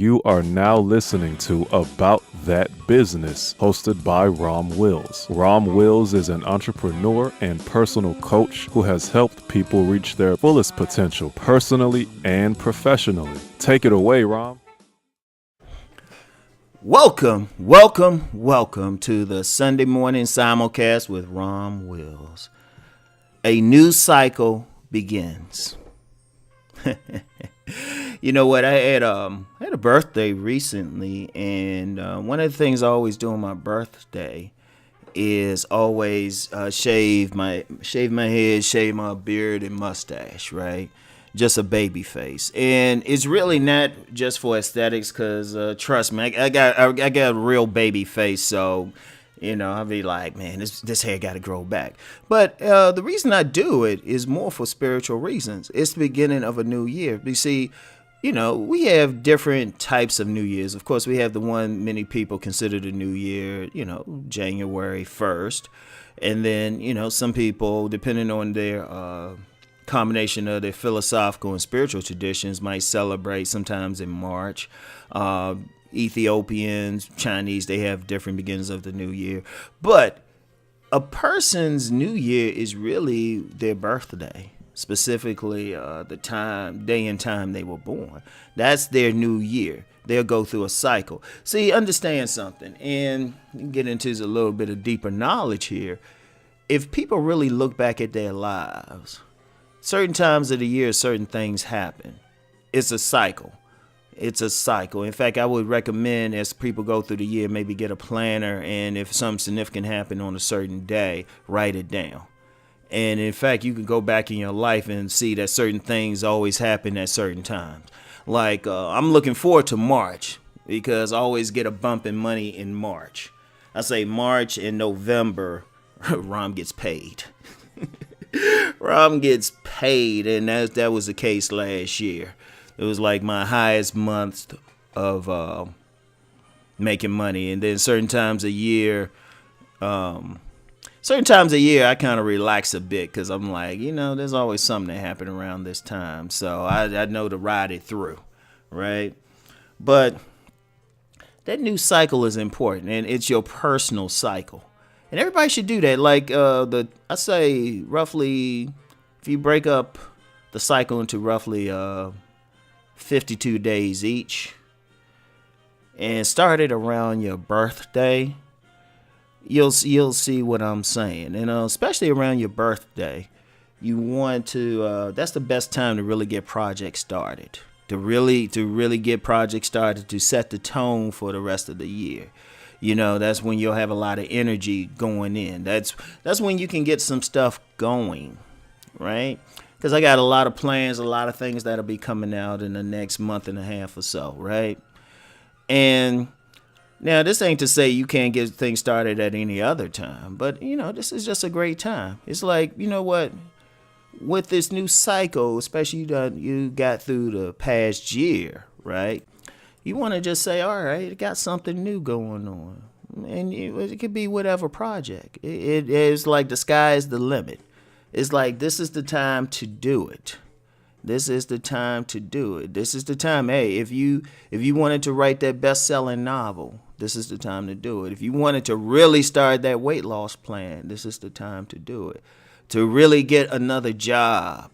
You are now listening to About That Business, hosted by Rom Wills. Rom Wills is an entrepreneur and personal coach who has helped people reach their fullest potential personally and professionally. Take it away, Rom. Welcome to the Sunday morning simulcast with Rom Wills. A new cycle begins. You know what? I had a birthday recently, and one of the things I always do on my birthday is always shave my head, shave my beard and mustache, right? Just a baby face, and it's really not just for aesthetics. Cause trust me, I got a real baby face, so you know I'll be like, man, this hair got to grow back. But the reason I do it is more for spiritual reasons. It's the beginning of a new year. You see, you know, we have different types of New Year's. Of course, we have the one many people consider the New Year, you know, January 1st, and then you know some people, depending on their combination of their philosophical and spiritual traditions, might celebrate sometimes in March. Ethiopians, Chinese, they have different beginnings of the new year. But a person's new year is really their birthday, specifically the day and time they were born. That's their new year. They'll go through a cycle. See, understand something, and get into a little bit of deeper knowledge here. If people really look back at their lives, certain times of the year, certain things happen. It's a cycle. It's a cycle. In fact, I would recommend as people go through the year, maybe get a planner, and if something significant happened on a certain day, write it down. And in fact, you can go back in your life and see that certain things always happen at certain times. Like I'm looking forward to March because I always get a bump in money in March. I say March and November, Rom gets paid. Rom gets paid, and that was the case last year. It was like my highest month of making money, and then certain times a year, I kind of relax a bit because I'm like, you know, there's always something that happened around this time, so I know to ride it through, right? But that new cycle is important, and it's your personal cycle. And everybody should do that. Like I say roughly, if you break up the cycle into roughly 52 days each, and start it around your birthday, you'll see what I'm saying. And especially around your birthday, you want to. That's the best time to really get projects started. To really get projects started, to set the tone for the rest of the year. You know, that's when you'll have a lot of energy going in. That's when you can get some stuff going, right? Because I got a lot of plans, a lot of things that'll be coming out in the next month and a half or so, right? And now this ain't to say you can't get things started at any other time, but, you know, this is just a great time. It's like, you know what? With this new cycle, especially you got through the past year, right? You want to just say, all right, it got something new going on. And it could be whatever project. It is like the sky is the limit. It's like, this is the time to do it. This is the time to do it. This is the time. Hey, if you wanted to write that best-selling novel, this is the time to do it. If you wanted to really start that weight loss plan, this is the time to do it. To really get another job,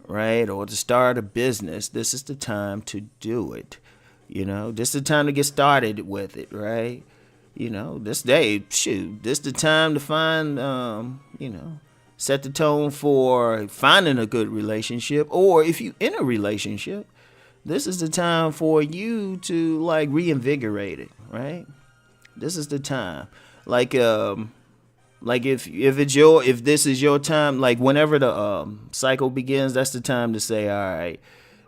right? Or to start a business, this is the time to do it. You know, this is the time to get started with it, right? You know, this day, this is the time to find, set the tone for finding a good relationship. Or if you in a relationship, this is the time for you to like reinvigorate it, right? This is the time. Like if this is your time, like whenever the cycle begins, that's the time to say, all right,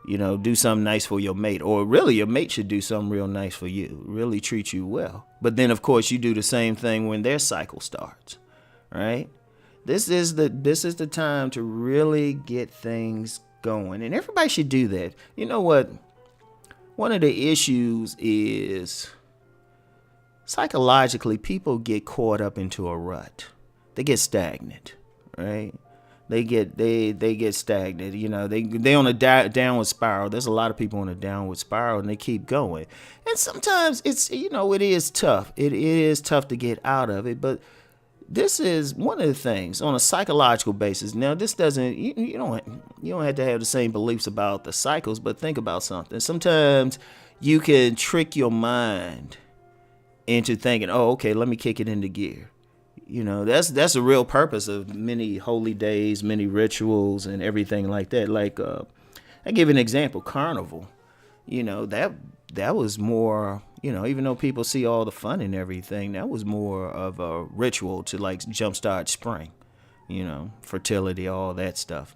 you know, do something nice for your mate, or really your mate should do something real nice for you, really treat you well. But then of course you do the same thing when their cycle starts, right? This is the time to really get things going, and everybody should do that. You know what? One of the issues is psychologically people get caught up into a rut. They get stagnant, right? they get stagnant. They on a downward spiral. There's a lot of people on a downward spiral, and they keep going. And sometimes it is tough. It is tough to get out of it. But this is one of the things on a psychological basis. Now, this doesn't you don't have to have the same beliefs about the cycles, but think about something. Sometimes you can trick your mind into thinking, oh, okay, let me kick it into gear. That's the real purpose of many holy days, many rituals, and everything like that. Like, I give an example, Carnival. That was more, even though people see all the fun and everything, that was more of a ritual to like jumpstart spring, fertility, all that stuff.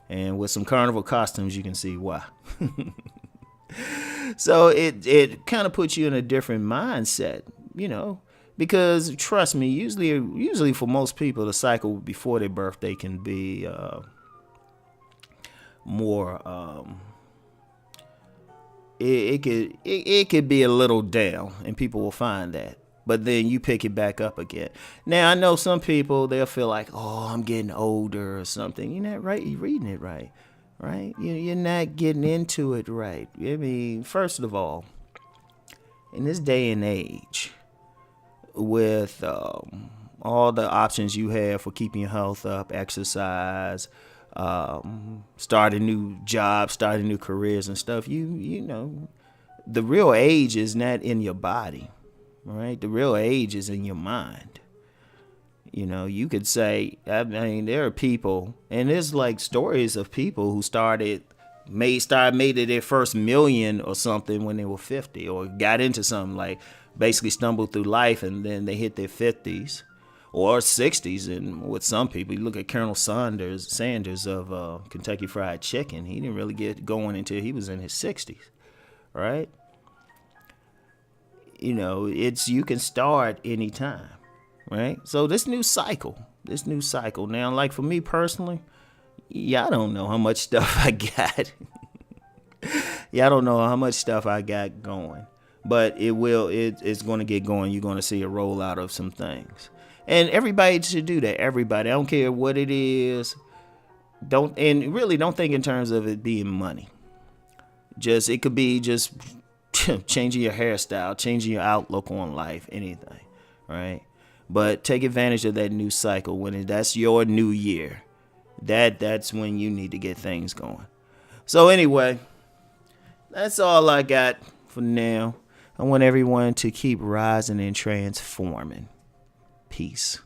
And with some Carnival costumes, you can see why. So it kind of puts you in a different mindset, because trust me, usually for most people, the cycle before their birthday can be more. It could be a little down, and people will find that. But then you pick it back up again. Now I know some people, they'll feel like, oh, I'm getting older or something. You're not right. You're reading it right. Right? You're not getting into it right. I mean, first of all, in this day and age, with all the options you have for keeping your health up, exercise, starting new jobs, starting new careers and stuff, the real age is not in your body, right? The real age is in your mind. You could say, there are people, and there's like stories of people who made it their first million or something when they were 50, or got into something, like basically stumbled through life, and then they hit their 50s or 60s. And with some people, you look at Colonel Sanders of Kentucky Fried Chicken, he didn't really get going until he was in his 60s, right? You can start anytime. Right? So this new cycle now, like for me personally, I don't know how much stuff I got. I don't know how much stuff I got going, but it's going to get going. You're going to see a rollout of some things, and everybody should do that. Everybody, I don't care what it is. Don't think in terms of it being money. It could be just changing your hairstyle, changing your outlook on life, anything, right? But take advantage of that new cycle that's your new year. That's when you need to get things going. So anyway, that's all I got for now. I want everyone to keep rising and transforming. Peace.